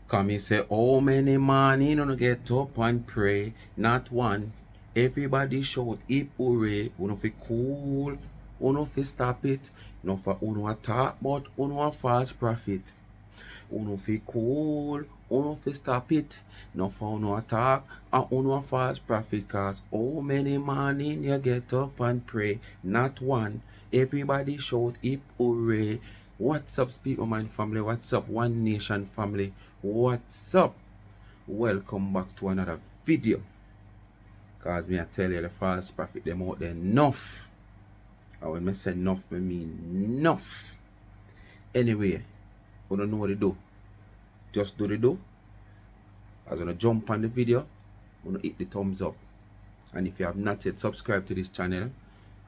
Come he say, how many man you know get up and pray? Not one. Everybody shout hip hooray. Uno fi cool. Uno fi stop it. No for uno attack, but uno a false prophet. Uno fi cool. Uno fi stop it. No for uno attack and uno a false prophet. Cause how many man in you get up and pray? Not one. Everybody shout hip hooray. What's up, Speakman family? What's up, One Nation family? What's up? Welcome back to another video. Cause me I tell you the false prophet them out there enough. And when I say enough, I mean enough. Anyway, you don't know what to do. Just do the do. As you jump on the video, you hit the thumbs up. And if you have not yet subscribed to this channel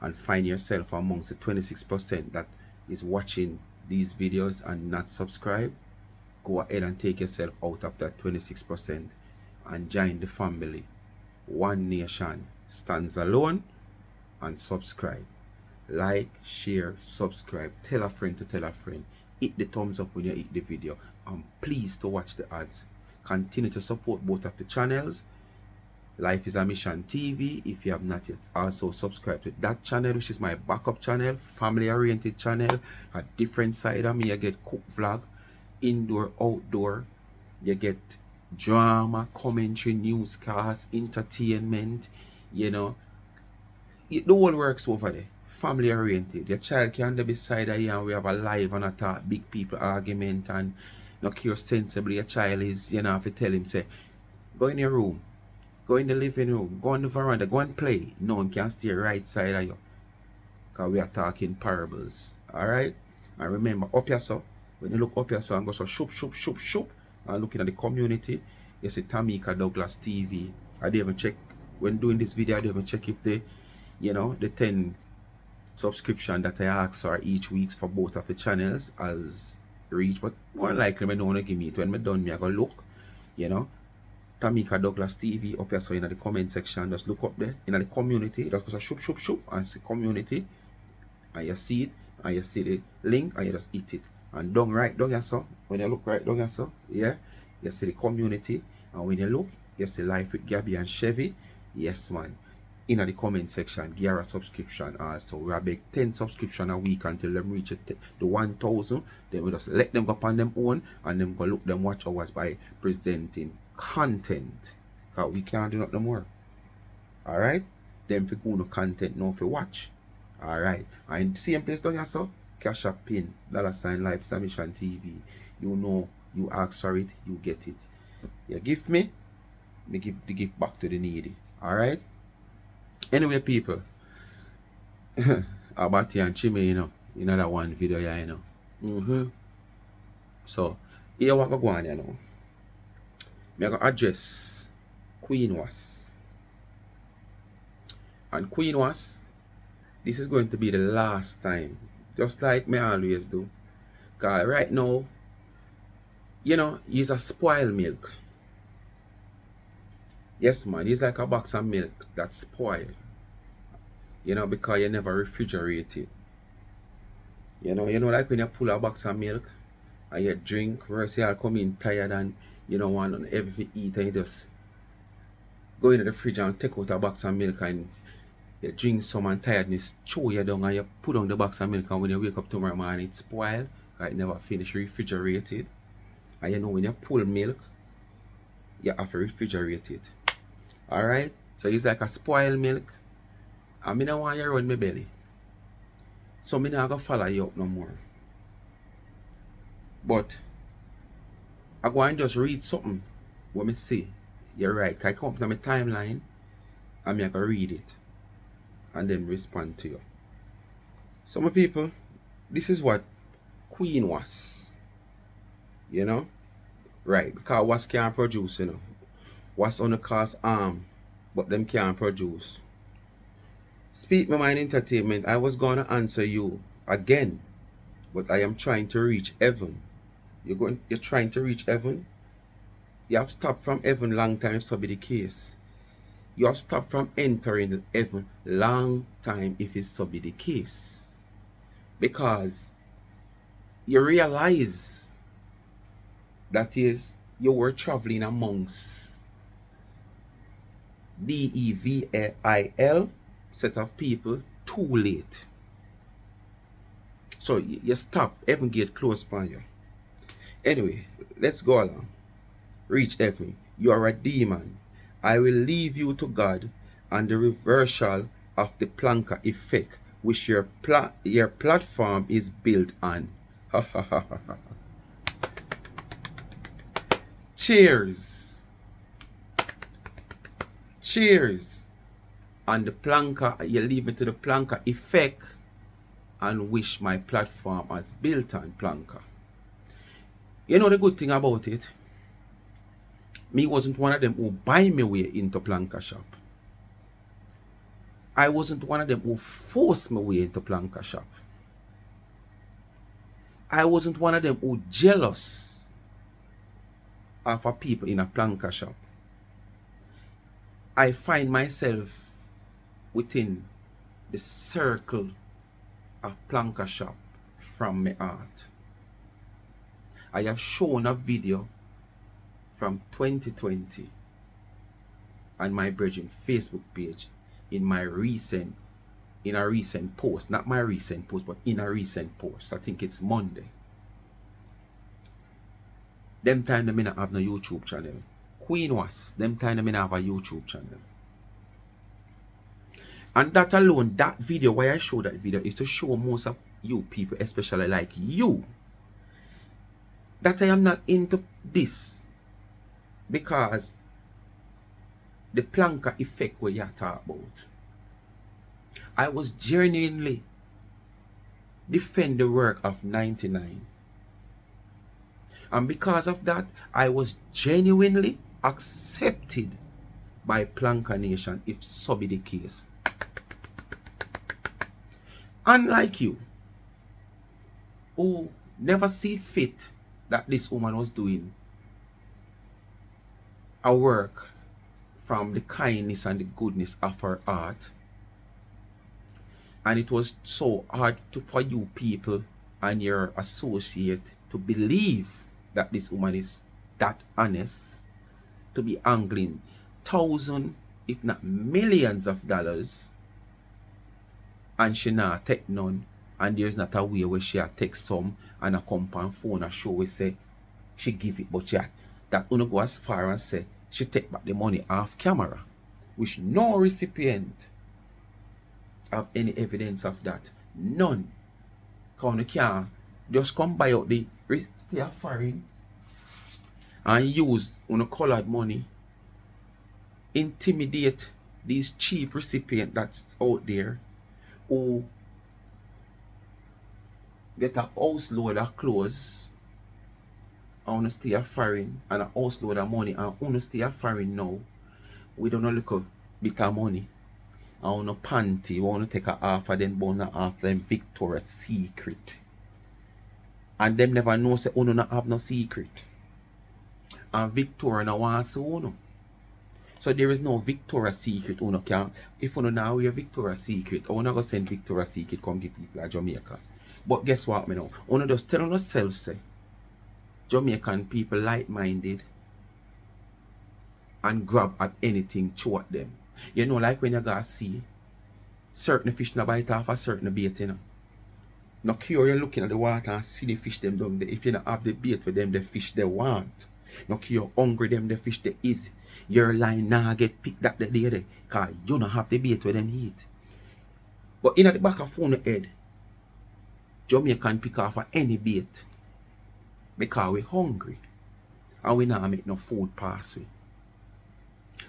and find yourself amongst the 26% that is watching these videos and not subscribe, go ahead and take yourself out of that 26% and join the family. One Nation stands alone, and subscribe. Like, share, subscribe. Tell a friend to tell a friend. Hit the thumbs up when you hit the video. And please to watch the ads. Continue to support both of the channels. Life is a Mission TV. If you have not yet also subscribe to that channel, which is my backup channel, family oriented channel. A different side of me, I get cook vlog, indoor, outdoor. You get drama, commentary, newscast, entertainment. You know, the whole works over there. Family oriented. Your child can be beside you and we have a live and a talk, big people argument and no care sensibly. Your child is, you know, if you tell him, say, go in your room, go in the living room, go on the veranda, go and play. No one can stay right side of you. Because we are talking parables. Alright? And remember, up here so, when you look up here so and go so shoop, shoop, shoop, shoop, and looking at the community, you see Tamika Douglas TV. I didn't even check, when doing this video, I didn't even check if the, you know, the 10 subscription that I ask for each week for both of the channels has reached. But more likely, I don't want to give me it. When I'm done, I go look, you know. Tamika Douglas TV up here so in the comment section, just look up there in the community, just go so shoop shoop shoop and see community, and you see it and you see the link and you just hit it, and down right down here so when you look right down here so, yeah, you see the community, and when you look you see Life with Gabby and Chevy. Yes man, in the comment section give a subscription. So we are big 10 subscription a week until them reach the 1,000. Then we just let them go upon them own and them go look them watch hours by presenting content, because we can't do nothing more. Alright, them for go no content now for watch. Alright, and same place down here so cash a pin $ Life Submission TV. You know, you ask for it, you get it. You give me give the gift back to the needy. Alright, anyway people, Abati and Chime, you know, in that one video, yeah, you know. So here what go on, you know. I'm going to address Queen Wasp. And Queen Wasp, this is going to be the last time, just like me always do. Because right now, you know, he's a spoiled milk. Yes man, he's like a box of milk that's spoiled. You know, because you never refrigerate it. You know, like when you pull a box of milk and you drink, versus you'll come in tired and you don't want everything to eat, and you just go into the fridge and take out a box of milk and you drink some, and tiredness chew you down and you put on the box of milk, and when you wake up tomorrow morning it's spoiled because it never finished refrigerated. And you know when you pull milk you have to refrigerate it. Alright, so it's like a spoiled milk and I don't want you to run my belly, so I'm not going to follow you up no more. But I go and just read something what me see. You're right, I come up to my timeline and I'm going to read it and then respond to you. So my people, this is what Queen was. You know? Right, because Wasp can't produce, you know. Wasp on the cast arm, but them can't produce. Speak My Mind Entertainment, I was gonna answer you again, but I am trying to reach heaven. You're trying to reach heaven? You have stopped from heaven long time if so be the case. You have stopped from entering heaven long time if it so be the case. Because you realize that is you were traveling amongst DEVIL set of people too late. So you stop, heaven gate close by you. Anyway, let's go along. Reach heaven. You are a demon. I will leave you to God and the reversal of the Planka effect which your platform is built on. Cheers. Cheers. And the Planka, you leave me to the Planka effect and wish my platform was built on Planka. You know the good thing about it? Me wasn't one of them who buy me way into Planka shop. I wasn't one of them who forced me way into Planka shop. I wasn't one of them who jealous of a people in a Planka shop. I find myself within the circle of Planka shop from my heart. I have shown a video from 2020 on my brethren Facebook page in a recent post, not my recent post, but in a recent post. I think it's Monday. Them time them not have no YouTube channel. Queen Wasp, them time them not have a YouTube channel. And that alone, that video, why I show that video is to show most of you people, especially like you, that I am not into this. Because the Planka effect where you talk about, I was genuinely defend the work of 99. And because of that, I was genuinely accepted by Planka Nation, if so be the case. Unlike you, who never see fit that this woman was doing a work from the kindness and the goodness of her heart, and it was so hard for you people and your associate to believe that this woman is that honest, to be angling thousands if not millions of dollars, and she not take none, and there's not a way where she take some and a come on phone and show we say she give it, but she that wanna go as far and say she take back the money off camera, which no recipient have any evidence of that. None. Because you can't just come buy out the stay foreign and use colored money, intimidate these cheap recipients that's out there who get a house load of clothes and stay foreign, and a house load of money and stay foreign now. We don't know look a bit of money. I want a panty, we want to take a half of them, bone half them Victoria's Secret. And them never know say uno not have no secret. And Victoria no want to uno. So there is no Victoria's Secret uno can. If uno now wear Victoria's Secret, I wanna go send Victoria's Secret come give people at Jamaica. But guess what me now? Uno just tell yourself say Jamaican people like-minded and grab at anything through them. You know, like when you go see certain fish na bite off a certain bait, you know. Now cure you're looking at the water and see the fish them down there. If you don't have the bait for them, the fish they want. Now cure hungry them, the fish they easy. Your line now get picked that the day there. Cause you don't have the bait for them eat. But in the back of phone head, Jamaican pick off any bait. Because we hungry. And we not make no food pass we.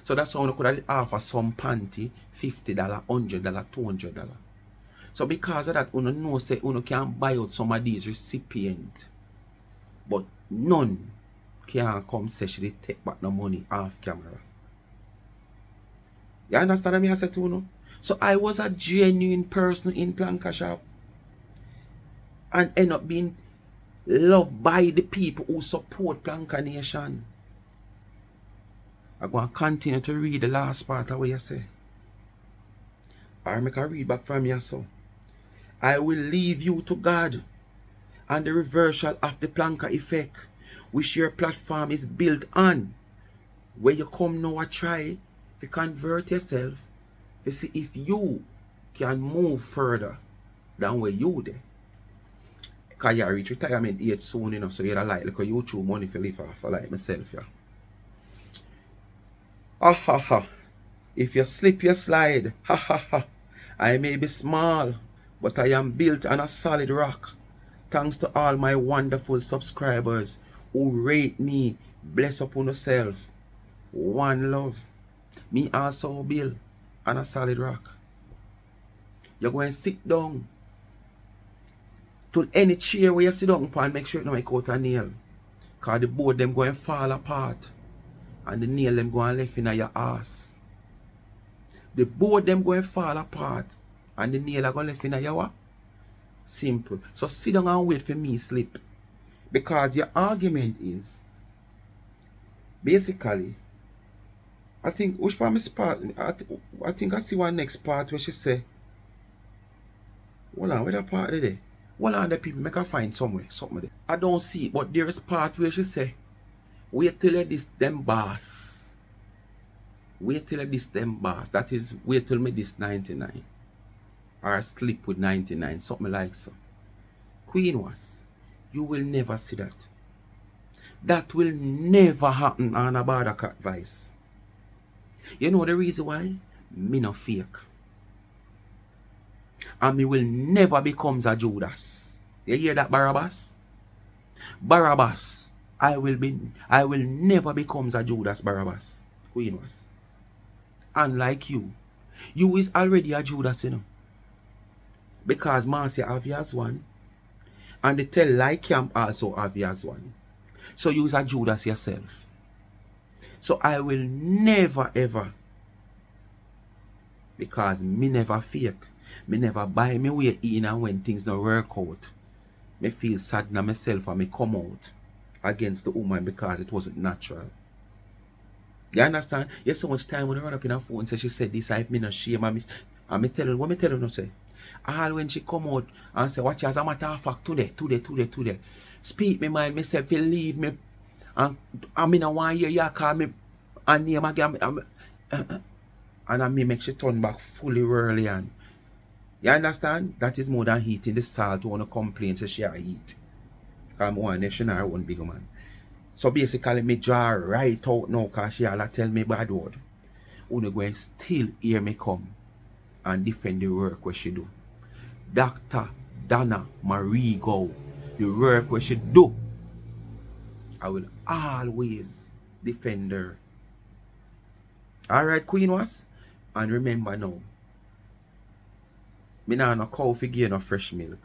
So that's how we could offer some panty $50, $100, $200. So because of that, you know say you can buy out some of these recipients. But none can come say she take back no money off camera. You understand what I say to you? So I was a genuine person in Planka shop. And end up being loved by the people who support Planka Nation. I'm going to continue to read the last part of what you say. Or make a read back from you so. I will leave you to God and the reversal of the Planka effect, which your platform is built on. Where you come now and try to convert yourself to see if you can move further than where you there. Because you reach retirement age soon, you know, so you're like YouTube money for live off, like myself, yeah. Ha ha ha. If you slip, you slide. Ha ha ha. I may be small, but I am built on a solid rock. Thanks to all my wonderful subscribers who rate me. Bless upon yourself. One love. Me also built on a solid rock. You're going to sit down to any chair where you sit down and make sure you don't make out a nail. Because the board them going to fall apart. And the nail them going left in your ass. The board them going to fall apart. And the nail are going left in your what? Simple. So sit down and wait for me slip. Because your argument is basically, I think, which part is part? I think I see one next part where she say, hold on, where that part is there? Hold on, the people, make her find somewhere, something there. I don't see it, but there is part where she say, wait till you this them boss. Wait till you this them boss. That is, wait till me this 99. Or sleep with 99, something like so. Queen was, you will never see that. That will never happen on a border cat vice. You know the reason why? Me no fake. And me will never become a Judas. You hear that, Barabbas? Barabbas, I will never become a Judas, Barabbas. Queen was. Unlike you is already a Judas, you know. Because Marcia have you as one. And the tell like camp also have you as one. So you is a Judas yourself. So I will never ever, because me never fake. Me never buy me way in, and when things don't work out, me feel sad na myself and me come out against the woman because it wasn't natural. You understand? You so much time when I run up in her phone, say she said this, I have me no shame, and me tell her, what me tell her no say? All when she come out and say, watch as a matter of fact, today. Speak me mind, myself, you leave me. And I mean, I want you call me and name again. And I make she turn back fully early. And you understand? That is more than heating the salt. Want to complain, so she eat. One she not one big man. So basically, me draw right out now because she all tell me bad word. You're going to still hear me come and defend the work what she do. Dr. Dana Marigo, the work what she do, I will always defend her. Alright, Queen was? And remember now, me nah no cow fi give no fresh milk.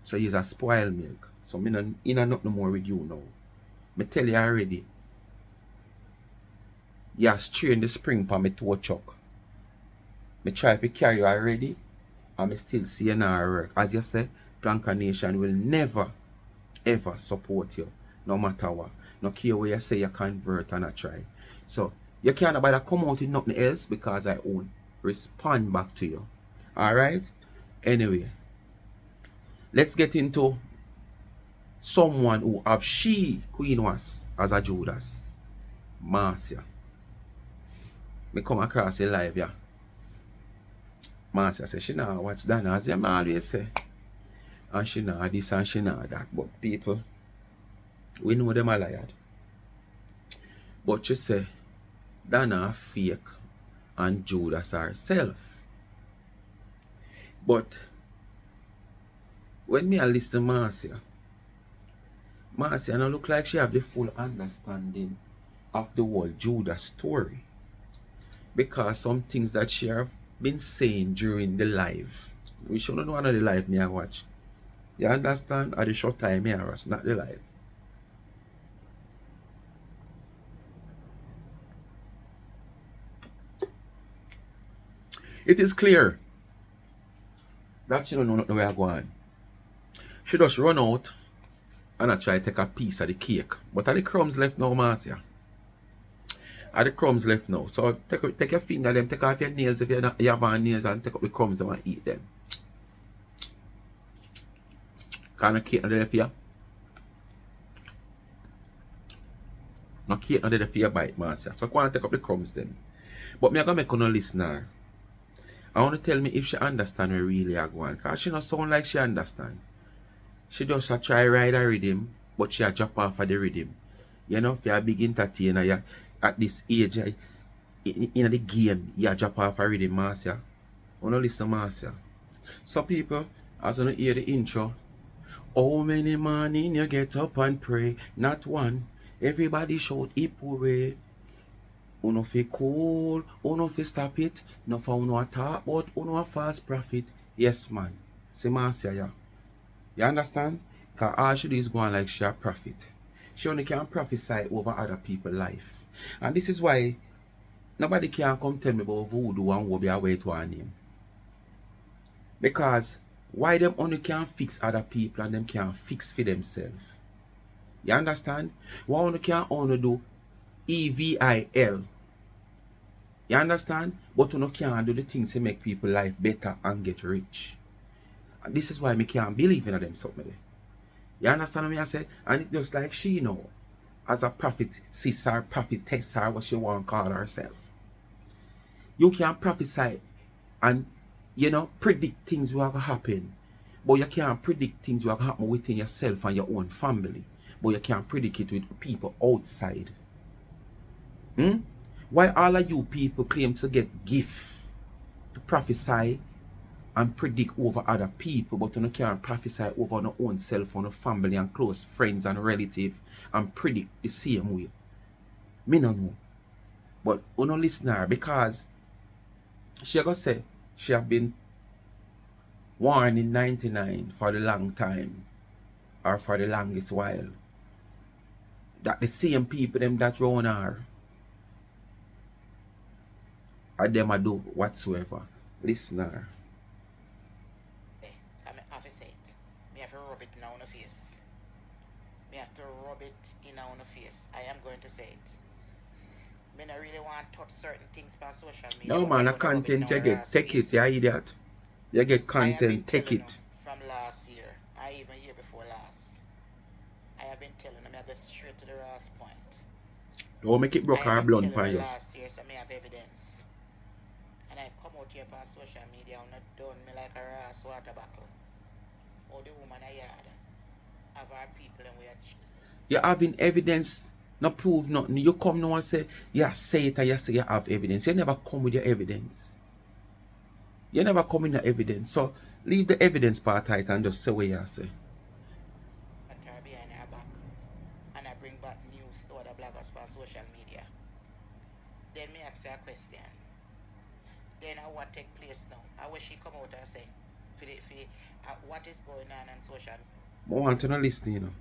So use a spoiled milk. So me no nothing more with you now. Me tell you already. You strain the spring for me to a chuck. Me try to carry you already. And me still see you now work. As you say, Planka Nation will never ever support you. No matter what. No care where you say you convert and I try. So you can't bother come out with nothing else because I won't respond back to you. Alright? Anyway. Let's get into someone who have she, Queen was, as a Judas. Marcia. Me come across a live, yeah. Marcia say she nah watch Dana, as them always say. And she nah this and she nah that. But people, we know them a liar. But she say Dana fake and Judas herself. But when me I listen to Marcia no look like she have the full understanding of the whole Judas story. Because some things that she have been saying during the live. We should not know another live me I watch. You understand? At the short time me I watch, not the live. It is clear that she don't know where I go on. She just run out and I try to take a piece of the cake. But are the crumbs left now, Marcia? Are the crumbs left now? So take your finger them, take off your nails if you have on nails and take up the crumbs them and eat them. Kind of cake on the left here. No cake not there for your bite, Marcia. So go and take up the crumbs then. But me I gonna make no listener. I want to tell me if she understand where really I go on. Cause she not sound like she understand. She just a try ride a rhythm, but she a drop off of the rhythm. You know, if you are a big entertainer, you at this age, in the game, you drop off a rhythm, Marcia. Wanna listen, Marcia. So people, as you hear the intro, how many morning you get up and pray? Not one. Everybody shout hip hooray. Uno fi cool, uno fi stop it. No for uno a talk about uno a fast profit. Yes man. See Marcia, yeah. You understand? Cause all she do is go on like she a prophet. She only can prophesy over other people's life. And this is why nobody can come tell me about voodoo and what be away to her name. Because why them only can fix other people and them can fix for themselves? You understand? Why only can only do EVIL? You understand? But you can't do the things to make people life better and get rich. And this is why me can't believe in them something. You understand what I say? And it's just like she know, as a prophet, sister, prophetess, or what she want to call herself. You can prophesy and, you know, predict things will happen. But you can't predict things will happen within yourself and your own family. But you can predict it with people outside. Why all of you people claim to get gift to prophesy and predict over other people, but you can't prophesy over your own self, on your family and close friends and relatives and predict the same way? Me no know. But you no listener, because she gonna say she have been warned in 99 for the long time, or for the longest while, that the same people them that round her or them a do whatsoever. Listener. I have to say it. Me have to rub it in our face. Me have to rub it in our face. I am going to say it. Me not really want to touch certain things on social media. No man, a content you get, take it, you idiot. You get content, take it. From last year, I even year before last, I have been telling them I go straight to the last point. Don't make it broke or blunt for you. Last year, so me have evidence. And I come out here on social media and not done me like a ras water buckle. Or the woman I yard. Have our people and we are... You having evidence, not prove nothing. You come now and say, yeah, say it and you say you have evidence. You never come with your evidence. You never come in the evidence. So leave the evidence part out and just say what you say. Behind her back. And I bring back news to other bloggers on social media. Then me ask her a question. Then what take place now? I wish she come out and say, what is going on social media? I want to listen, you know.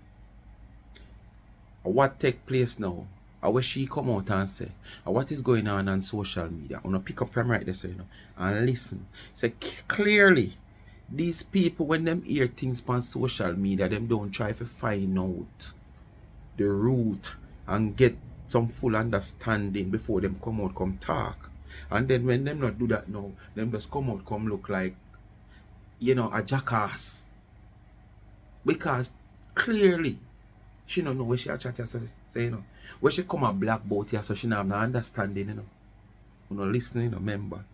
What take place now? I wish she come out and say, what is going on social media? I'm going to pick up from right there, so, you know, and listen. Say clearly, these people, when them hear things on social media, them don't try to find out the root and get some full understanding before them come out, come talk. And then when them not do that now, them just come out, come look like, you know, a jackass. Because clearly, she don't know where she chat say, you know. When she come a black boat here, so she don't have no understanding, you know. You know, listening, you know, member.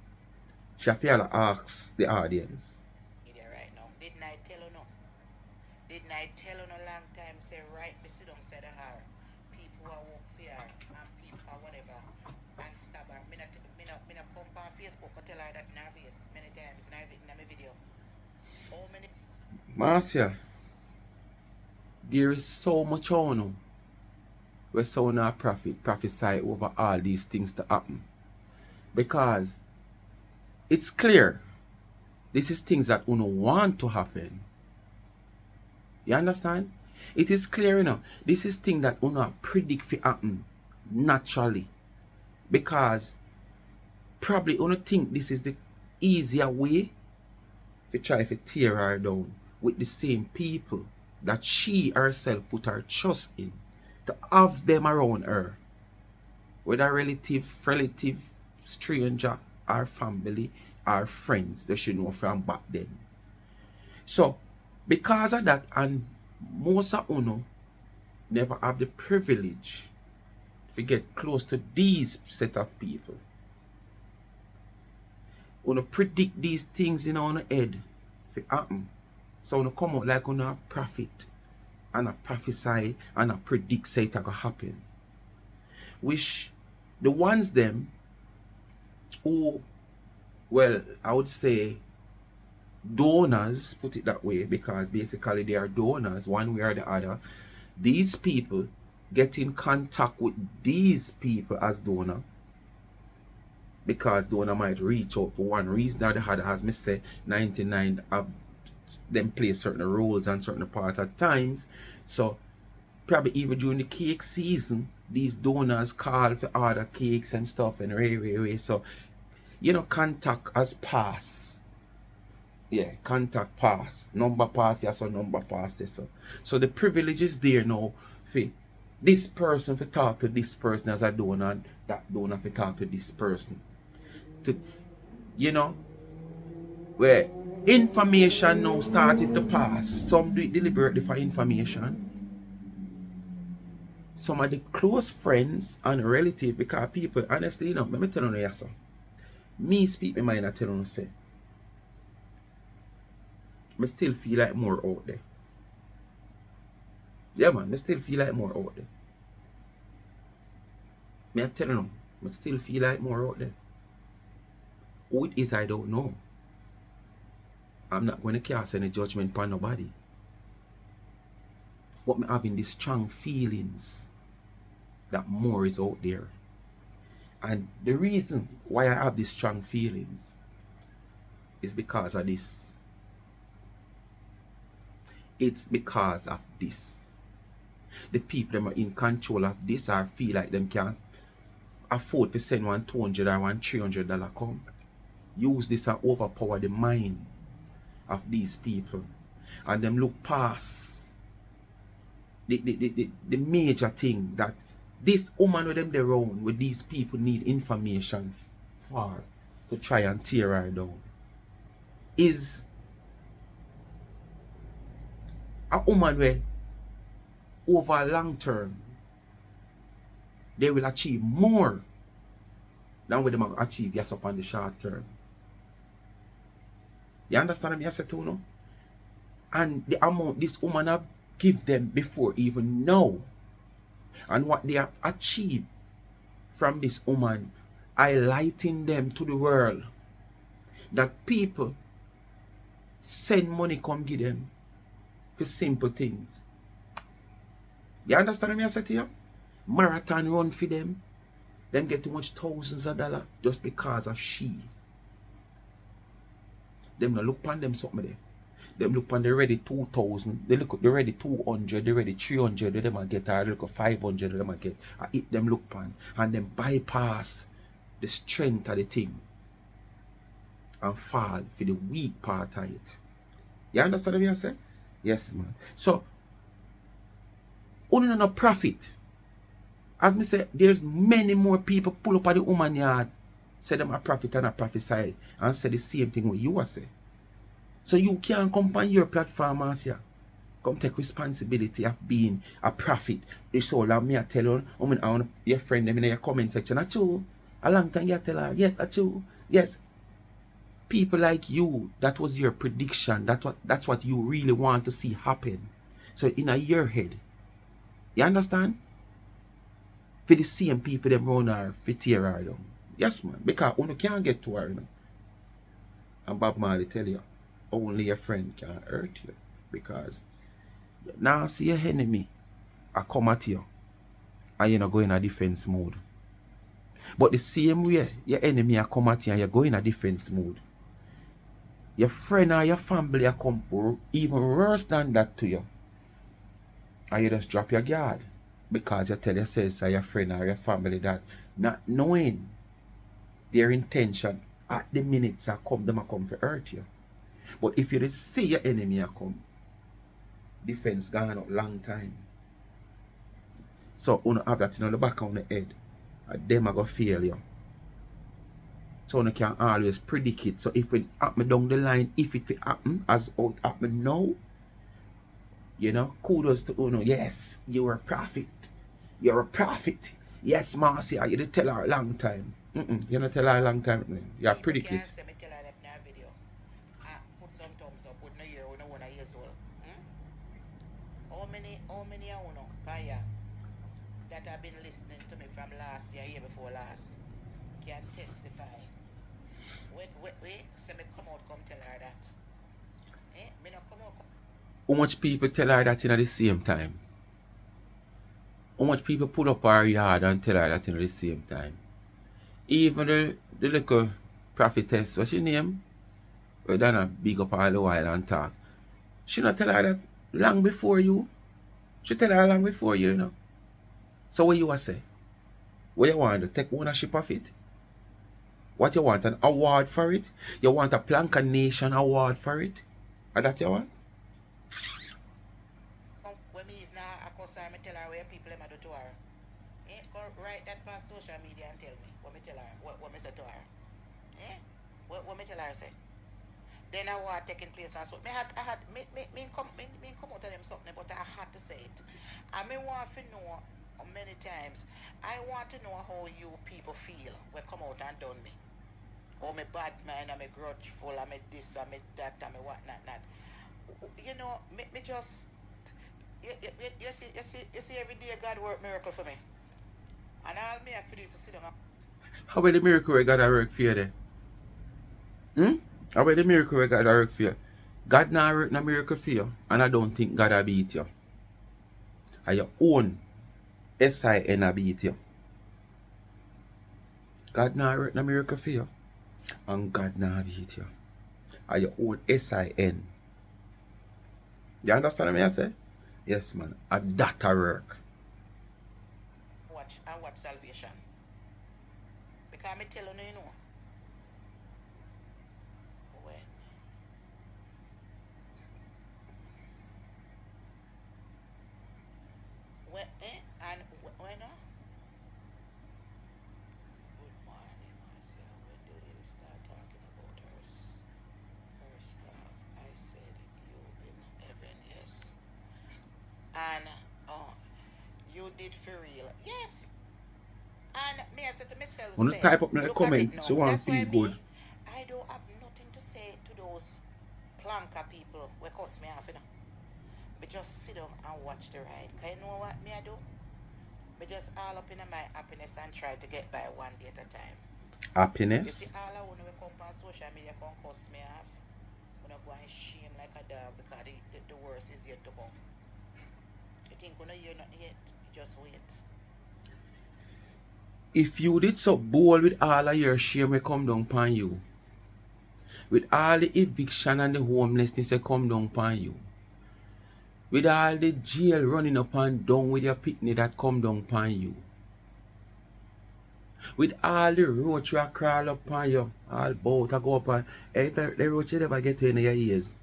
She feel like ask the audience. Right now. Didn't I tell her no? Didn't I tell her no long time, say, right, me sit down, say to her, people who walk for her, and people or whatever, and stab her. Me not come on Facebook or tell her that in her face many times in my video. How many... Marcia, there is so much on where someone a prophesy over all these things to happen. Because it's clear this is things that uno want to happen. You understand? It is clear, you know, this is things that uno predict to happen naturally. Because probably uno think this is the easier way to try to tear her down with the same people that she herself put her trust in, to have them around her, whether relative, stranger, or family, or friends that she know from back then. So, because of that, and most of uno never have the privilege to get close to these set of people. Wanna predict these things in our head if it happen. So wanna come out like wanna prophet and a prophesy and a predict say it gonna happen. Which the ones them who, well, I would say donors, put it that way, because basically they are donors one way or the other. These people get in contact with these people as donor, because donor might reach out for one reason or the other. As me say, 99 of them play certain roles and certain part at times. So probably even during the cake season, these donors call for order cakes and stuff and ray. So contact as pass. Yeah, contact pass. Number pass, yes, or number pass this. So the privilege is there now for this person to talk to this person as a donor, and that donor to talk to this person. Where information now started to pass. Some do it deliberately for information. Some of the close friends and relatives, because people, honestly, let me tell you yes, sir. Me speak my mind and tell you say, I still feel like more out there. Yeah, man, I still feel like more out there. Me I'm telling you, I still feel like more out there. Who it is, I don't know. I'm not going to cast any judgment upon nobody. But I'm having these strong feelings that more is out there. And the reason why I have these strong feelings is because of this. It's because of this. The people that are in control of this or feel like them can't afford to send $100 or $300 come. Use this and overpower the mind of these people. And them look past the major thing that this woman with them there own, with these people need information for to try and tear her down, is a woman where over a long term they will achieve more than what they might achieve just upon the short term. You understand me? I said to no? And the amount this woman have give them before even now, and what they have achieved from this woman highlighting them to the world, that people send money come give them for simple things. You understand me? I said to you? Marathon run for them. Them get too much thousands of dollars just because of she. Them not look upon them something there. Them look upon the ready 2,000. They look at the ready 200. They ready 300. They might get. They look at 500. They might get. I eat them look upon and them bypass the strength of the thing and fall for the weak part of it. You understand what I say? Yes, man. So, only no profit. As me say, there's many more people pull up at the woman yard, say them a prophet and a prophesy, and say the same thing what you are say. So you can't come on your platform and say, come take responsibility of being a prophet. It's all of me I tell you, I want your friend them in your comment section. Achoo, a long time you tell her, yes, achoo, yes. People like you, that was your prediction. That's what you really want to see happen. So in your head, you understand? For the same people them run her, for tear her down. Yes, man. Because you can't get to her, And Bob Marley tell you, only your friend can hurt you. Because you now see your enemy I come at you, and you're not going in a defense mode. But the same way your enemy I come at you and you're going in a defense mode, your friend or your family I come even worse than that to you, and you just drop your guard. Because you tell yourself or your friend or your family that, not knowing their intention at the minutes they come to hurt you. But if you just see your enemy come, defense gone up long time. So you have that in the back of the head, and them are going to fail you. So you can always predict it. So if it happen down the line, if it happen as it happen now, kudos to Uno. Yes, you're a prophet. You're a prophet. Yes, Marcy, you did tell her a long time. You not tell her a long time. You're People pretty can't kids. say me tell her that in a video. Put some thumbs up with no year or no 1 years old. Hmm? How many I know, Paya, that have been listening to me from last year before last, can testify. Wait, so me come out, come tell her that. Me not come out. How much people tell her that in at the same time? How much people pull up her yard and tell her that in at the same time? Even the little prophetess, what's she name? We done big up all the while and talk. She not tell her that long before you. She tell her long before you, you know. So what you a say? What you want to take ownership of it? What you want, an award for it? You want a Planka Nation award for it? Is that you want? When me is now, I cause her, me tell her where people am do to her. Go write that on social media and tell me what me tell her, what me say to her. What me tell her say. Then I was taking place and so me come out of them something, but I had to say it. I me want to know many times. I want to know how you people feel when come out and done me. Or me bad man, I'm a grudgeful, I'm a this, I'm a that, I'm a what not. You know, me just you see every day God work miracle for me. And all me have to do is to sit down. How about the miracle we got to work for you then? How about the miracle we got to work for you? God not work no miracle for you, and I don't think God will beat you. And your own SIN will beat you. God not work no miracle for you, and God not beat you. And your own SIN. You understand what I say? Yes, man. And that work. I watch salvation. Because me tell you, you know. When and when good morning, Marcia. When the lady start talking about her stuff, I said, you in heaven, yes. And you did for real. Yes. And me, I said to myself, When you say, type up in the look at it comment, now. so you want to That's why feel good. I don't have nothing to say to those Planka people who cuss me off, you know. Me just sit down and watch the ride. Cause you know what me I do? Me just all up in my happiness and try to get by one day at a time. You see, Happiness. all I want to come on social media can cuss me off. When I go and shame like a dog because the worst is yet to come. You think when you're not yet, you just wait. If you did so bold with all of your shame will come down upon you, with all the eviction and the homelessness will come down upon you, with all the jail running up and down with your picnic that come down upon you, with all the roach that crawl up on you, all boat that go up on, the roach you never get in your ears.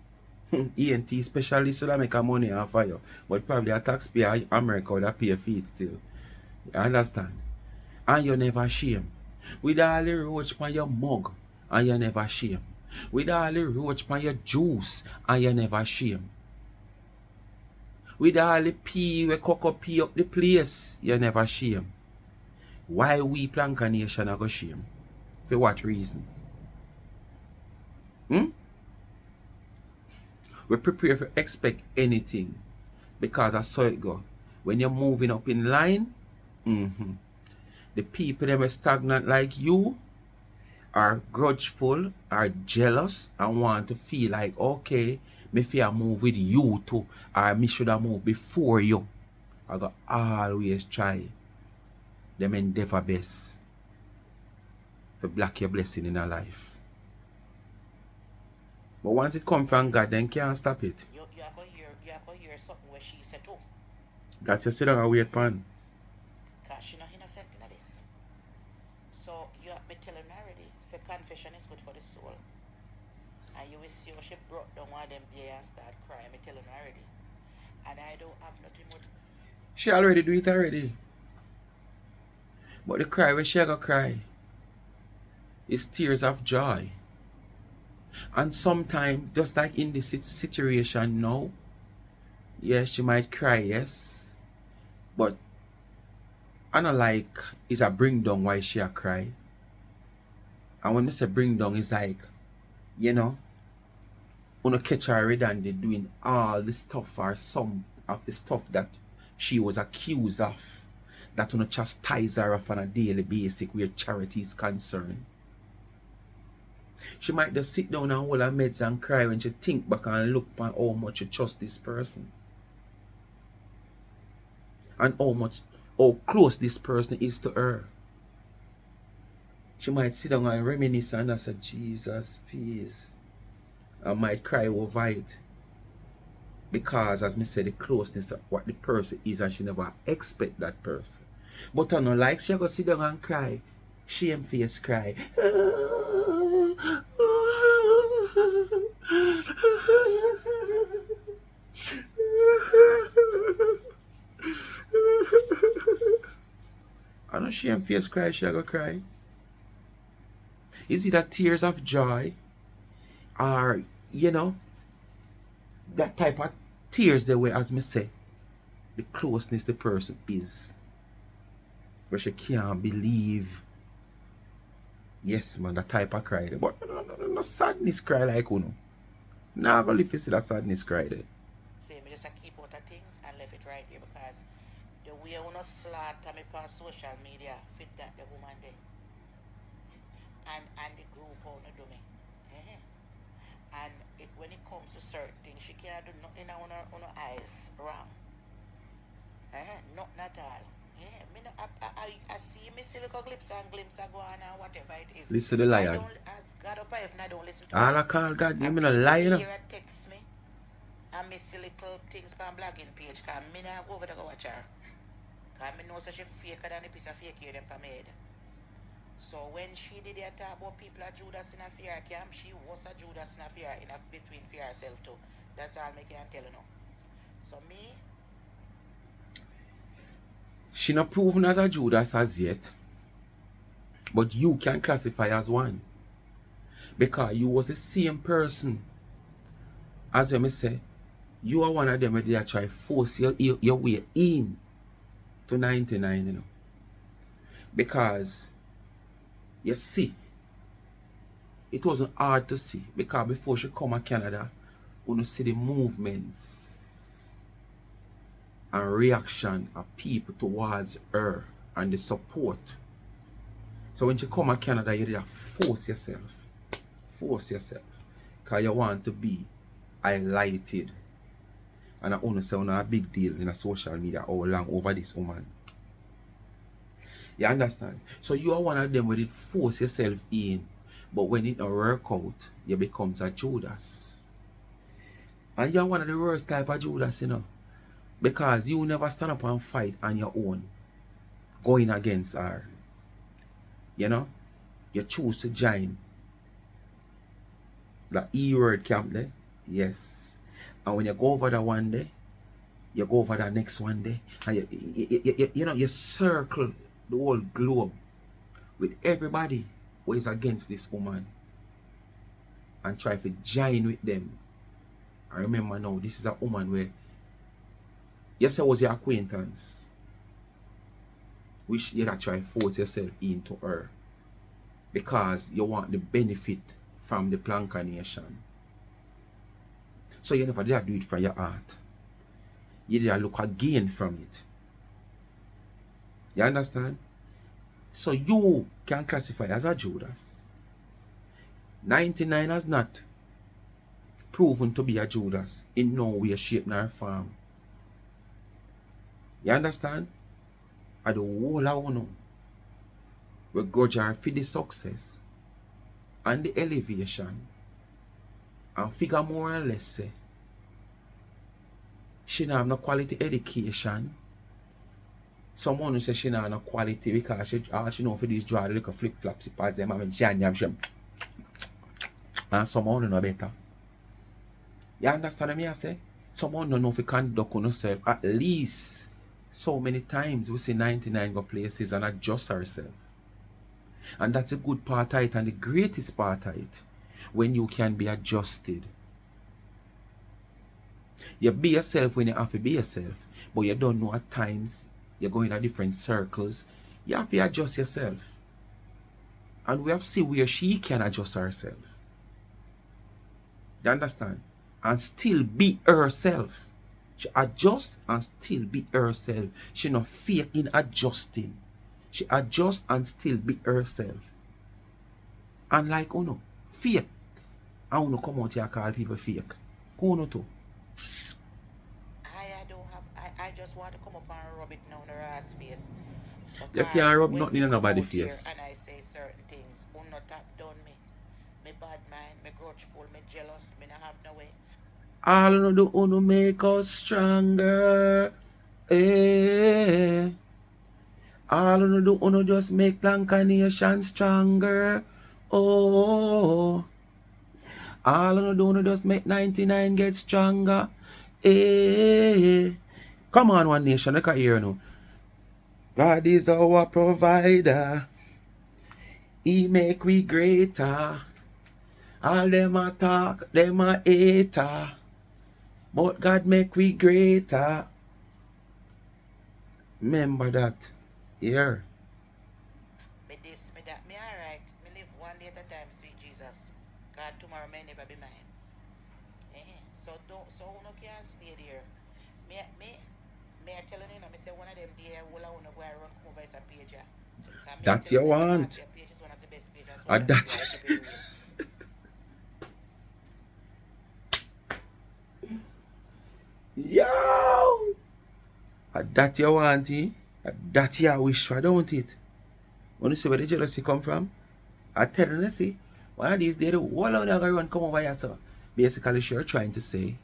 ENT specialist that make a money off of you, but probably a taxpayer in America would have pay for it still. You understand? And you never shame. With all the roach on your mug, and you never shame. With all the roach on your juice, and you never shame. With all the pee we cock up pee up the place, you never shame. Why we Planka Nation are go shame? For what reason? We prepare for expect anything. Because I saw it go. When you're moving up in line, the people that are stagnant like you are grudgeful, are jealous, and want to feel like, okay, me fear move with you too, or me should have moved before you. I got always try them endeavor best to block your blessing in our life. But once it comes from God, then can't stop it. You are going to hear something where she said, oh, That's just sit down and wait pan. because she not innocent in this. So you have me telling her already, say confession is good for the soul. And you will see how she brought down one of them there and start crying. Me telling her already. And I don't have nothing more. She already do it already. But the cry when she go cry is tears of joy. And sometimes, just like in this situation now, yes, she might cry, yes. But I don't like is a bring down why she a cry. And when I say bring down, it's like, you know, wanna catch her red-handed doing all the stuff or some of the stuff that she was accused of. That wanna chastise her off on a daily basis where charity is concerned. She might just sit down and hold her meds and cry when she think back and look for how much she trust this person. And how close this person is to her. She might sit down and reminisce and I say, Jesus, please. I might cry over it. Because, as me said, the closeness of what the person is and she never expect that person. But I know, like, she go sit down and cry. Shame face cry. I know shame face cry, she go cry. Is it that tears of joy? Or, you know, that type of tears the way, as me say, the closeness the person is. Where she can't believe. Yes, man, that type of cry. But no sadness cry like you know. Nah, go live to see that sadness cry there. Say me just a keep out of things and left it right here because the way I wanna slaughter me on social media fit that the woman there. And the group wanna do me. And when it comes to certain things, she can't do nothing on her eyes wrong. Nothing at all. I see me see little glimpse and glimpse of go on and whatever it is. Listen to the lion. I don't ask God up if I don't listen to All her. I call God, you And mean a people lion? here text me and me see little things on blogging page because me not go over to go watch her. Because I know such a faker than a piece of fake here them for me head. So when she did that talk about people are Judas in a fear camp, she was a Judas in a fear in a between fear herself too. That's all me can tell you now. So me, She not proven as a Judas as yet. But you can classify as one. Because you was the same person. As you may say, you are one of them where they try force your way in to 99, you know. Because you see, it wasn't hard to see. Because before she come to Canada, you see the movements and reaction of people towards her and the support. So when you come to Canada, you have to force yourself. Force yourself. Because you want to be highlighted. And I want to say a big deal in a social media all along over this woman. You understand? So you are one of them where it force yourself in. But when it don't work out, you becomes a Judas. And you're one of the worst type of Judas, you know. Because you never stand up and fight on your own. Going against her. You know? You choose to join the E-word camp there. Yes. And when you go over that one day, you go over that next one day. And you know, you circle the whole globe with everybody who is against this woman. And try to join with them. I remember now, this is a woman where yes, I was your acquaintance. Which you gotta try force yourself into her. Because you want the benefit from the Planka nation. So you never did do it from your heart. You did look again from it. You understand? So you can classify as a Judas. 99 has not proven to be a Judas in no way, shape, nor form. You understand? And the whole of you we grudge her for the success and the elevation and figure more or less say she don't have no quality education. Someone who says she don't have no quality because all she know for this draw the little flip flops pass them and and someone who know better. You understand what I say? Someone don't know if you conduct herself at least so many times we see 99 go places and adjust herself. And that's a good part of it and the greatest part of it. When you can be adjusted. You be yourself when you have to be yourself. But you don't know at times You go in a different circles. You have to adjust yourself. And we have to see where she can adjust herself. You understand? And still be herself. She adjust and still be herself. She not fake in adjusting. She adjust and still be herself. And like fake. I wanna come out here and call people fake. Who too? I don't have. I just want to come up and rub it down her ass face. You Because can't rub when nothing me in come nobody's out here face. and I say certain things, who not tap down me. Me bad mind, me grudgeful, me jealous, me not have no way. All you do uno make us stronger. Eh. All you do uno just make Planka Nation stronger. Oh. All you do uno just make 99 get stronger. Eh. Come on, One Nation, look at here now. God is our provider. He make we greater. All them a talk, them a hater. But God make we greater. Remember that. Here. Me this, me that, me alright. Me live one day at a time, sweet Jesus. God tomorrow may never be mine. So who no can stay there. Me I telling you, me say one of them there will I wanna go and run come over as a page. Cause me I That tell you you, say want. your page is one of the best pages social And media. that. I keep it real. Yo! And that you want, eh? And that you wish for, don't it? Wanna see where the jealousy come from? I tell you, see, one of these days, the whole of everyone come over here, so basically, you're trying to say,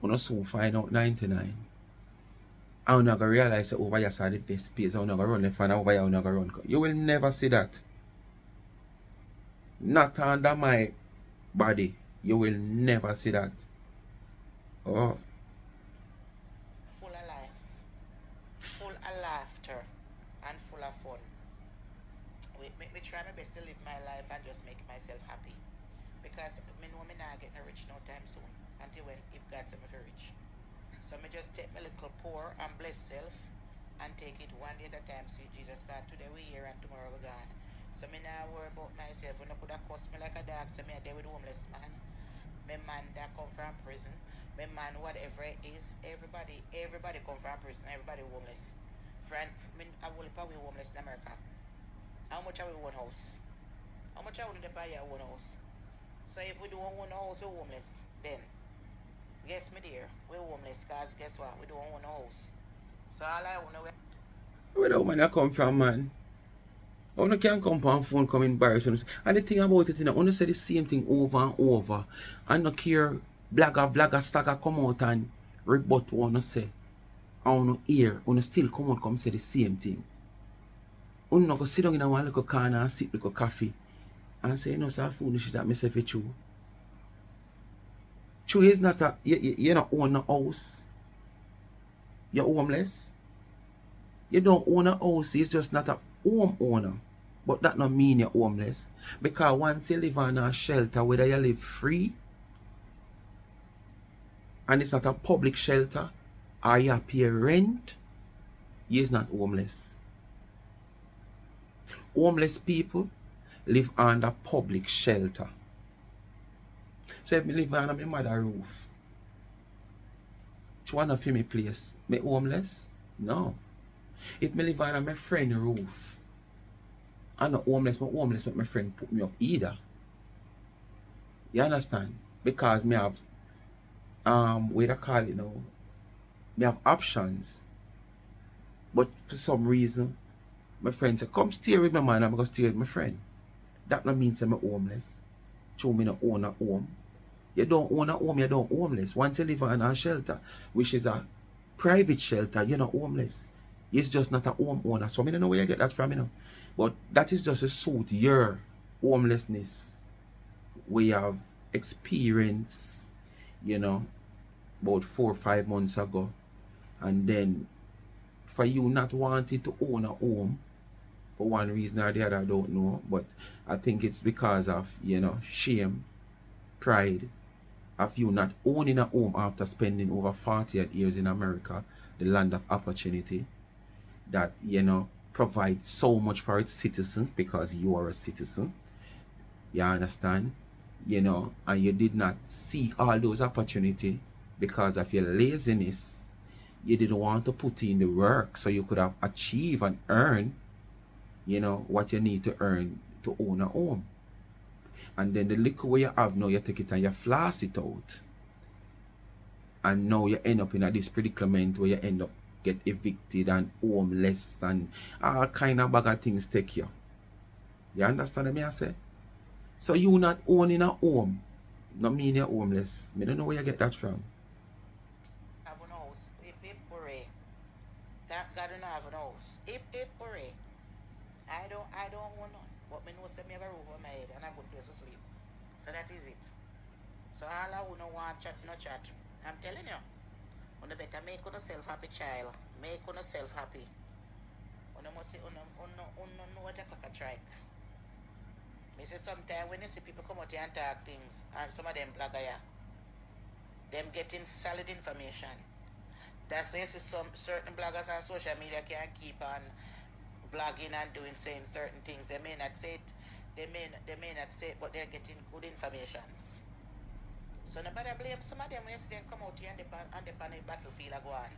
we're not soon find out 99. I'm not gonna realize that over here are the best page. I'm not gonna run left and over here, I'm not gonna run. You will never see that. Not under my body. You will never see that. Oh. Full of life, full of laughter, and full of fun. Me try my best to live my life and just make myself happy. Because me know me not getting rich no time soon. Until when if God say me for rich. So me just take my little poor and blessed self and take it one day at a time, sweet Jesus. God today we here and tomorrow we gone. So me not worry about myself. When I could have cuss me like a dog, so me a day with homeless man. My man that come from prison. My man whatever it is. Everybody come from prison. Everybody homeless. Friend, I will pay we homeless in America. How much are we one house? How much are we to buy our one house? So if we do one house, we're homeless. Then, guess me dear, we're homeless. Cause guess what? We do one house. So all I want to. Where the woman that come from, man? You can't come on phone, come embarrass us. And the thing about it, you know, say the same thing over and over. And no care, vlogger, stagger come out and rebut what you say. And you hear, you still come out come say the same thing. You not go sit down in a one little corner and sip little coffee and say, you know, so foolish that myself is true. True is not a, you don't own a house. You're homeless. You don't own a house, it's just not a home owner. But that not mean you're homeless. Because once you live on a shelter, whether you live free, and it's not a public shelter, or you pay rent, you're not homeless. Homeless people live under public shelter. So if I live under my mother's roof, which one of me place? Me homeless? No. If I live under my friend's roof, I'm not homeless, but homeless let my friend put me up either. You understand? Because me have what I call it now, me have options. But for some reason, my friend said, come stay with my man, I'm gonna stay with my friend. That not means I'm homeless. Show me not own a home. You don't own a home, you don't homeless. Once you live in a shelter, which is a private shelter, you're not homeless. It's just not a home owner. So I don't know where you get that from, you know. But that is just to suit your homelessness. We have experienced, you know, about 4 or 5 months ago. And then for you not wanting to own a home, for one reason or the other, I don't know. But I think it's because of, you know, shame, pride, of you not owning a home after spending over 48 years in America, the land of opportunity. that, provides so much for its citizen because you are a citizen. You understand? And you did not seek all those opportunity because of your laziness. You didn't want to put in the work so you could have achieved and earn, what you need to earn to own a home. And then the liquor where you have now, you take it and you floss it out. And now you end up in this predicament where you end up get evicted and homeless and all kind of bag of things take you. You understand what I say? So you not owning a home, not mean you're homeless. I don't know where you get that from. Have an house. If hooray. Thank God I don't have an house. If hooray. I don't want none. But me know say me have a roof over my head and a good place to sleep. So that is it. So all I wanna want chat no chat. I'm telling you. You better make yourself happy, child. Make yourself happy. You must say, you know what a clock a strike. Me say sometimes when you see people come out here and talk things, and some of them blogger ya, them getting solid information. That's why you see some certain bloggers on social media can keep on blogging and saying certain things. They may not say it, they may not say it, but they're getting good informations. So nobody blame some of them when you see them come out here and they on the battlefield go on.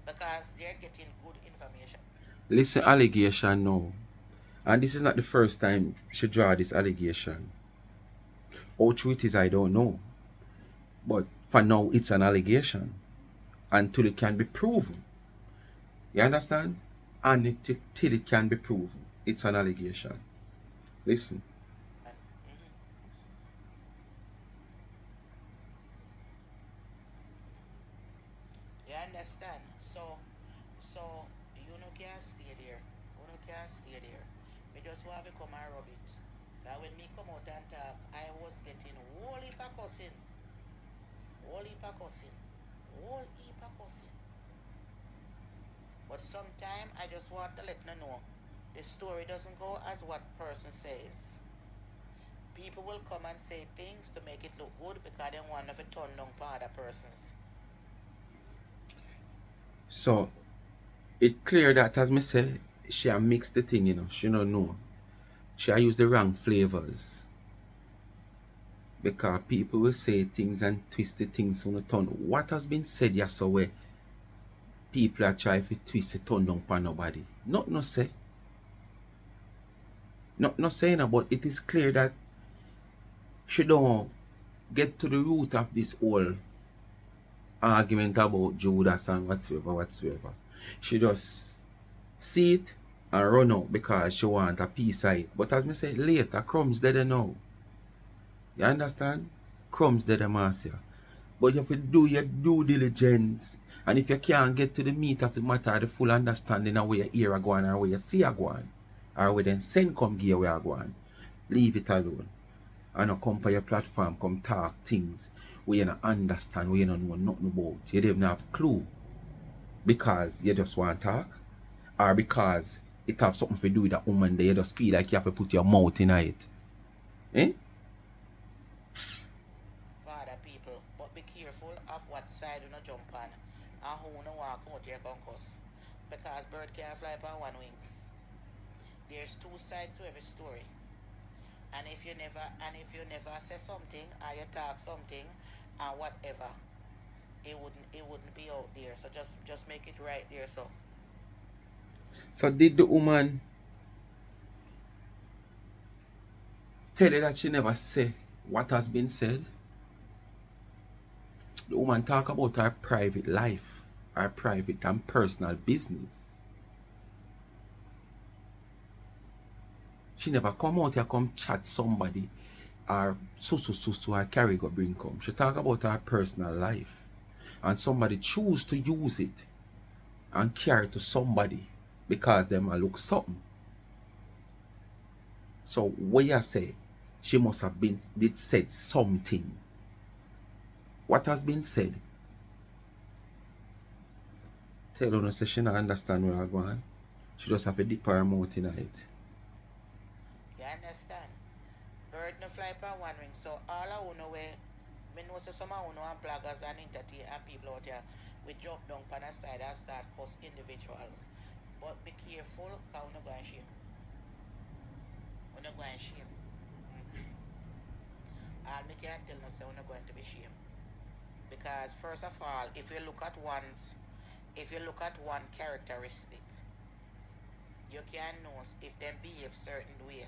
Because they're getting good information. Listen, allegation now. And this is not the first time she draw this allegation. How true it is, I don't know. But for now, it's an allegation until it can be proven. You understand? And till it can be proven, it's an allegation. Listen. You understand? So you no can stay there. You no can stay there. Me just want to come and rub it. Cause when me come out and talk, I was getting whole heap of cussing. Whole heap of cussing. Whole heap of cussing. But sometimes I just want to let you know the story doesn't go as what person says. People will come and say things to make it look good because they want to turn down for other persons. So it clear that, as me say, she a mix the thing, She don't know. She a use the wrong flavors. Because people will say things and twist the things on the tongue. What has been said yesterday, people are trying to twist the tongue down for nobody. Not no say. Not saying but it is clear that she don't get to the root of this whole argument about Judas and whatsoever. She just see it and run out because she want a piece of it. But as me say later, crumbs dead now. You understand? Crumbs dead Marcia. But you have to do your due diligence. And if you can't get to the meat of the matter, the full understanding of where your ear are going or where you see are going, or where then send come gear where are going, leave it alone. And not come for your platform, come talk things where you don't understand, where you don't know nothing about. You don't even have a clue. Because you just want to talk, or because it have something to do with that woman there, you just feel like you have to put your mouth in it. Eh? For other people. But be careful of what side you not jump on and who no want come out here concuss. Because bird can't fly upon one wings. There's two sides to every story. And if you never say something or you talk something or whatever, it wouldn't be out there. So just make it right there. So did the woman tell you that she never say what has been said? The woman talk about her private life, her private and personal business. She never come out here come chat somebody or so or carry go bring come. She talk about her personal life. And somebody choose to use it and carry to somebody because them a look something. So what you say, she must have did said something. What has been said? Tell her no say she not understand where I go on. She just have a dip her mouth in it. You understand? Bird no fly upon one wing. So all I wanna way, me know say some of and bloggers and entertain and people out here we jump down on the side and start cuss individuals. But be careful, because we're not going to shame. We're not going to shame. All me can tell you say we're not going to be shame. Because first of all, if you look at one characteristic, you can know if them behave certain way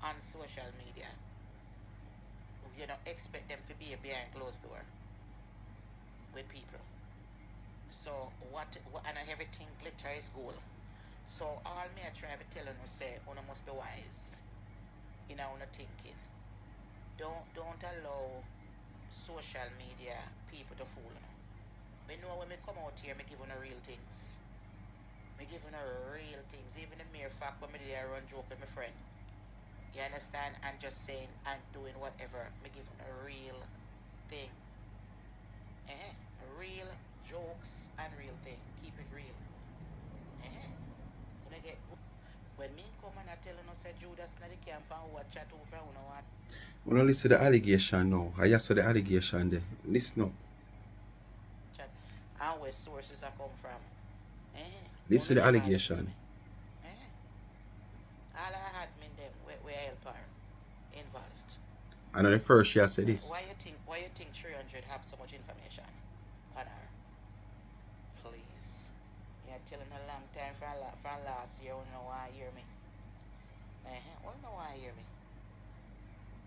on social media. You don't expect them to be behind closed door with people. So what and everything glitter is gold. So all me I try to tell you say you must be wise in our thinking. Don't allow social media people to fool you. We know when we come out here, me giving real things. Me giving real things. Even the mere fact when me did I run joke with my friend. You understand? And just saying and doing whatever. Me giving a real thing. Real jokes and real thing. Keep it real. When I get when me come and I tell you say Judas na the camp and what chat over you know what. We don't listen to the allegation now. I just saw the allegation there. Listen up. Chat and where sources are come from. Listen to the allegation. All I had mean them we help her involved. And on the first she said this. Why you think 300 have so much information on her? Please. You're telling a long time from last year, you know why you hear me. You know why you hear me.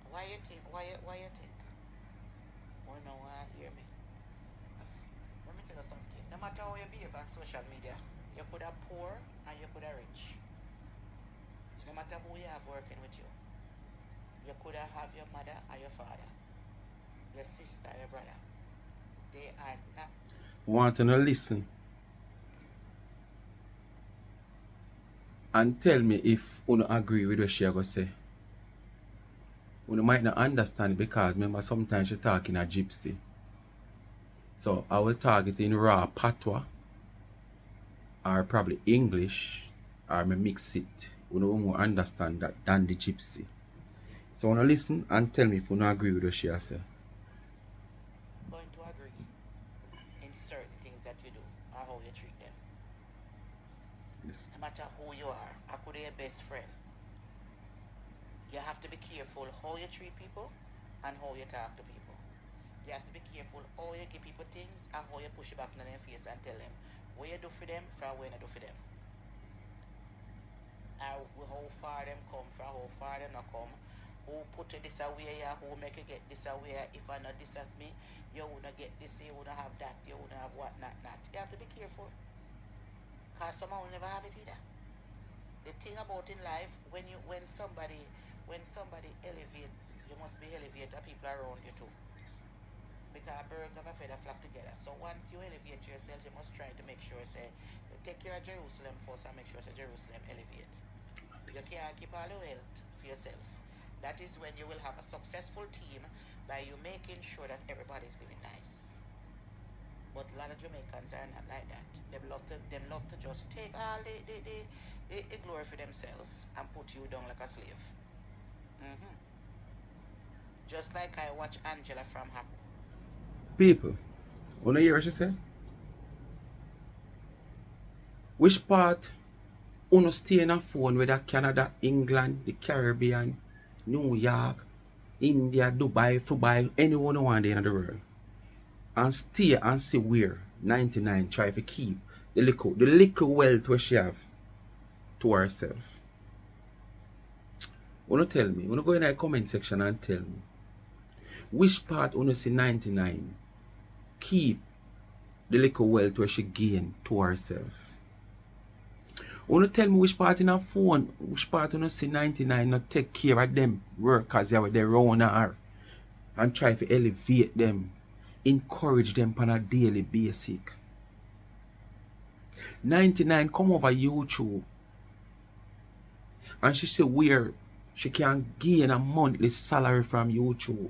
Why you think? You know why you hear me. Let me tell you something. No matter how you behave on social media, you could have poor and you could have rich. No matter who you have working with you, you could have your mother or your father, your sister, your brother. They are not. Want to listen and tell me if you don't agree with what she going to say. You might not understand it because remember sometimes she talk in a gypsy. So I will talk it in raw patois or probably English or me mix it. You know more understand that than the gypsy. So wanna listen and tell me if you don't agree with what she say. Going to agree in certain things that you do or how you treat them. Listen. No matter who you are, I could be your best friend. You have to be careful how you treat people and how you talk to people. You have to be careful how you give people things and how you push it back in their face and tell them what you do for them from what you do for them. How far them come from how far them not come. Who put you this away, who make you get this away. If I not this at me, you wouldn't get this, you wouldn't have that, you wouldn't have what, not. You have to be careful. Because someone will never have it either. The thing about in life, when somebody elevates, you must be elevated people around you too. Because birds of a feather flock together. So once you elevate yourself, you must try to make sure say you take care of Jerusalem first and make sure say Jerusalem elevate. You can't keep all the wealth for yourself. That is when you will have a successful team by you making sure that everybody is living nice. But a lot of Jamaicans are not like that. They love to just take all the glory for themselves and put you down like a slave. Just like I watch Angela from her. People, wanna hear what she said? Which part uno stay in a phone with Canada, England, the Caribbean, New York, India, Dubai, anyone who want in the world. And stay and see where 99 try to keep the little wealth where she have to herself. Wanna tell me, wanna go in the comment section and tell me which part wanna see 99 keep the little wealth where she gain to herself. Wanna tell me which part in her phone, which part wanna see 99 not take care of them workers that they run her and try to elevate them, encourage them on a daily basis. 99 come over YouTube and she say where she can gain a monthly salary from YouTube.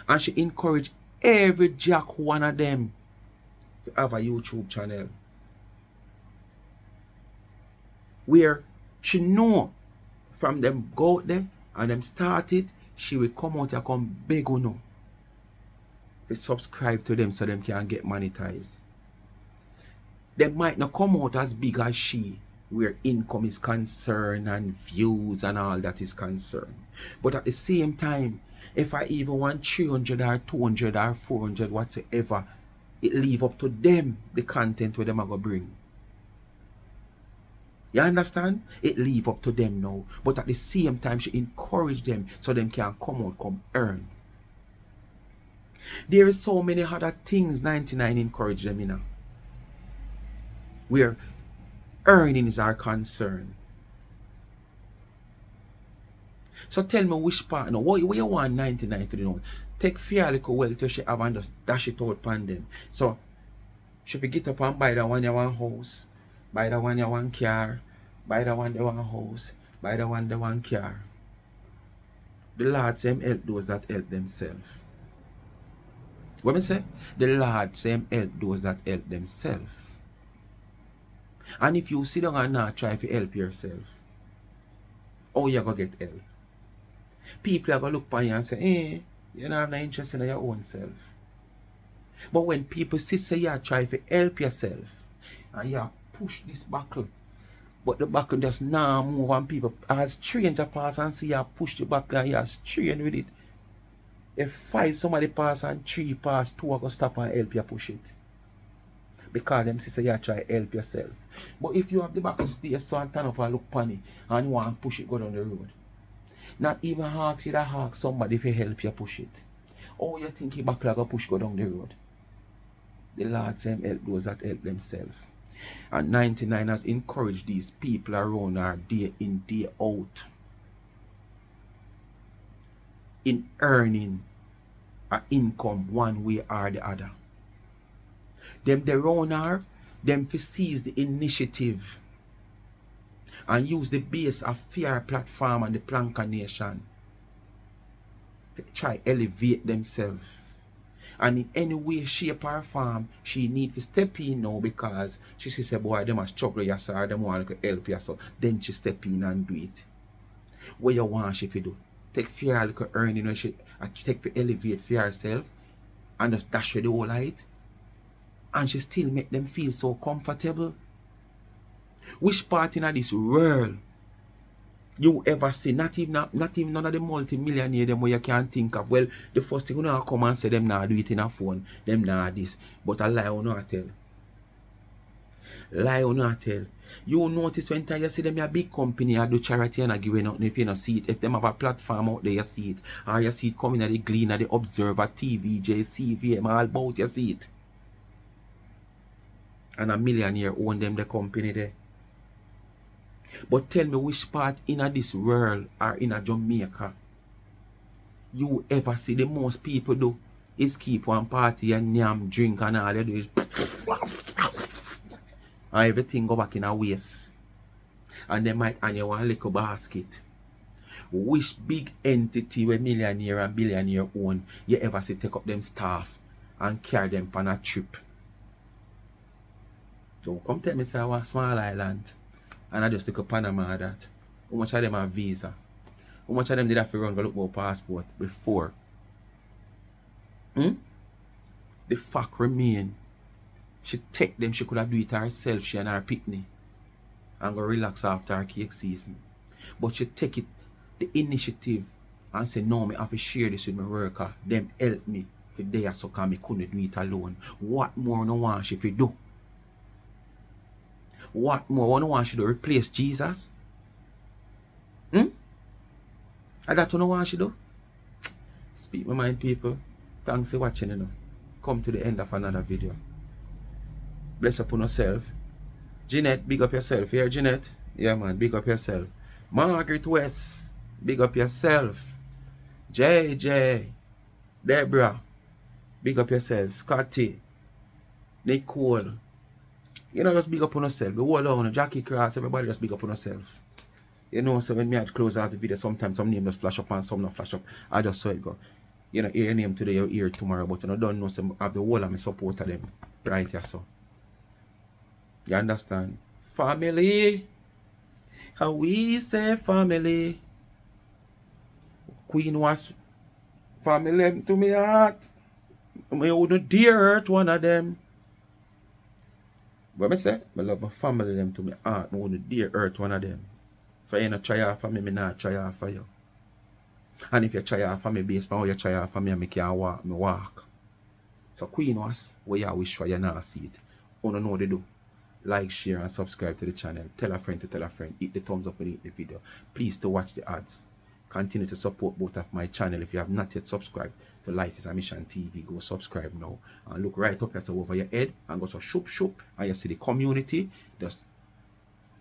And she encourage every jack one of them to have a YouTube channel. Where she know from them go out there and them start it, she will come out and come beg you know to subscribe to them so them can get monetized. They might not come out as big as she, where income is concerned and views and all that is concerned. But at the same time, if I even want 300 or 200 or 400, whatsoever, it leave up to them the content where them are going to bring. You understand? It leave up to them now. But at the same time, she encourage them so them can come out, come earn. There is so many other things 99 encourage them in. Where earnings are concerned. So tell me which part, no, what you want 99 for the note? Take fear little well till she have and just dash it out upon them. So she will get up and buy that one you want house, buy that one you want car, buy that one you want house, buy that one you want car. The Lord same help those that help themselves. What me say? The Lord same help those that help themselves. And if you sit down and not try to help yourself, how you gonna get help? People are gonna look upon you and say, you're not interested in your own self. But when people say you try to help yourself and you push this buckle, but the buckle just now move and people as stranger pass and see you push the buckle and you strain with it. If 5 somebody pass and 3 pass, 2 are gonna stop and help you push it. Because them say you try to help yourself. But if you have the buckle stay so and turn up and look upon it and you want to push it go down the road, not even ask you to ask somebody if you help you push it. Or you think you back like a push go down the road. The Lord same help those that help themselves. And 99 has encouraged these people around her day in, day out in earning an income one way or the other. Them they around her, them to seize the initiative and use the base of fear platform and the Planka nation to try elevate themselves. And in any way, shape or form, she need to step in now because she says, boy, them a struggle yes, or them want to help you. So then she step in and do it. What you want she to do? Take fear like earning, you know, she take to elevate for herself and just dash with the whole light. And she still make them feel so comfortable. Which part in this world you ever see, not even none of the multi-millionaire them where you can think of? Well, the first thing you know come and say them now do it in a phone, them now this. But a lie you not tell. Lie you not tell. You notice when you see them a big company I do charity and I give nothing if you don't see it. If them have a platform out there, you see it. Or you see it coming at the Glean, at the Observer, TVJ, CVM, all about you see it. And a millionaire own them the company there. But tell me which part in this world or in a Jamaica you ever see the most people do is keep one party and yam, drink and all they do is and everything go back in a waste. And they might hand you one little basket. Which big entity where millionaire and billionaire own you ever see take up them staff and carry them on a trip? So come tell me say I want small island and I just take a Panama that. How much of them have visa? How much of them did have to run go look for passport before? The fact remain, she take them, she could have do it herself, she and her picnic, and go relax after her cake season. But she take it, the initiative, and say, no, I have to share this with my worker. Them help me for there so can me couldn't do it alone. What more no want she to do? What more no want she to replace Jesus? And that's what no want she do? Speak my mind, people. Thanks for watching, you know. Come to the end of another video. Bless upon yourself. Jeanette, big up yourself. Here, Jeanette? Yeah, man, big up yourself. Margaret West, big up yourself. JJ, Deborah, big up yourself. Scotty, Nicole. You know, just big up on yourself. The whole on Jackie Cross, everybody just big up on yourself. You know, so when me had close out the video, sometimes some name just flash up and some not flash up. I just saw it go. You know, hear your name today, you hear tomorrow, but you know, don't know some have the whole of my support of them. Right here, so. You understand? Family. How we say family. Queen was family to me heart. I wouldn't dare hurt one of them. But I say, I love my family them to my heart. I want to dare hurt one of them. If you not try off for me, I not try off for you. And if you try off for me based on how you try off for me, I can't walk, me walk. So Queen Was, what you wish for, you not see it. You don't know what they do. Like, share, and subscribe to the channel. Tell a friend to tell a friend. Hit the thumbs up and hit the video. Please to watch the ads. Continue to support both of my channel. If you have not yet subscribed to Life is a Mission TV, go subscribe now. And look right up here over your head and go to shoop, and you see the community. Just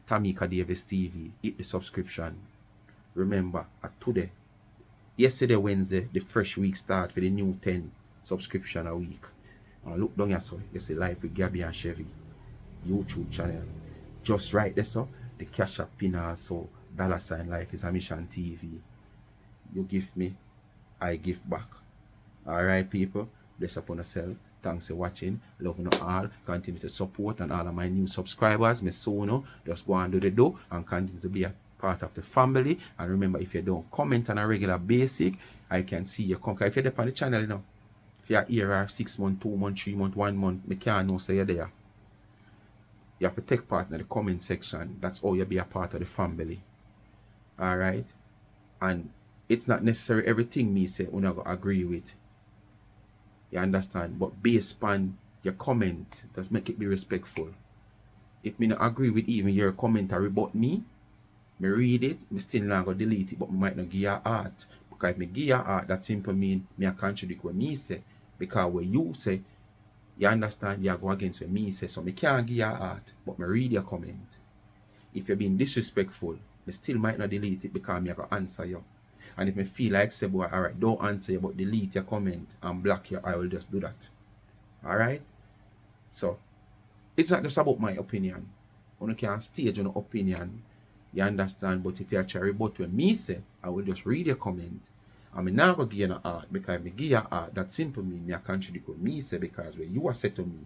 Tamika Davis TV. Hit the subscription. Remember, at today, yesterday, Wednesday, the fresh week start for the new 10 subscription a week. And look down here, so you see Life with Gabby and Chevy YouTube channel. Just right there, so the cash app pin also $ Life is a Mission TV. You give me, I give back. Alright, people, bless upon yourself. Thanks for watching. Love you all. Continue to support, and all of my new subscribers, me soon, just go and do the do and continue to be a part of the family. And remember, if you don't comment on a regular basis, I can see you come. If you're on the channel, you know, if you're here 6 months, 2 months, 3 months, 1 month, me can't know so you're there. You have to take part in the comment section. That's how you be a part of the family. Alright? And it's not necessary everything me say you're not going to agree with. You understand? But based on your comment, just make it be respectful. If me not agree with even your commentary about me read it, me still not going to delete it, but me might not give you heart. Because if me give you heart, that simply mean me a contradict what me say. Because what you say, you understand, you go against what me say. So me can't give you heart, but me read your comment. If you're being disrespectful, me still might not delete it because me going to answer you. And if me feel like say, boy, alright, don't answer you, but delete your comment and block you, I will just do that. Alright? So, it's not just about my opinion. You can stage your opinion, you understand, but if you try to rebut what me say, I will just read your comment. And me not going to give you no art, because if me give you art, that simple mean me a contradict what me say, because when you are said to me,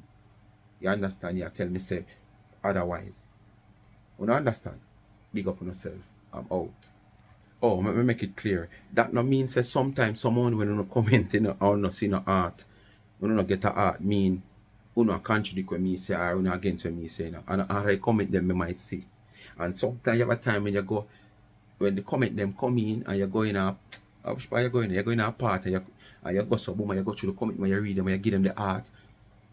you understand, you tell me say otherwise. You understand? Big up on yourself. I'm out. Oh, let me make it clear. That no mean say sometimes someone when you comment in or not see no art, when you not get a art mean you not contradict what me say or you not against what me say. No. And I comment them, me might see. And sometimes you have a time when you go, when the comment them come in and you're going up, you're going a part and you go so boom and you go through the comment when you read them and you give them the art.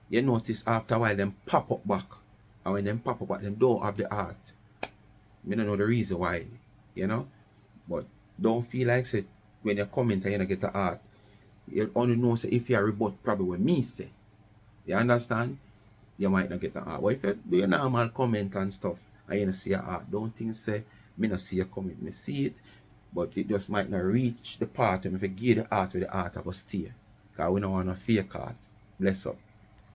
You notice after a while them pop up back. And when them pop up back, them don't have the art. You don't know the reason why, you know? But don't feel like say when you comment and you don't get the art, you only know say if you rebut probably what me say. You understand? You might not get the art. But if you do your normal comment and stuff and you don't see your art, don't think say me not see your comment, me see it, but it just might not reach the part and if you give the art with the art I go stay. Because we don't want a fake art. Bless up.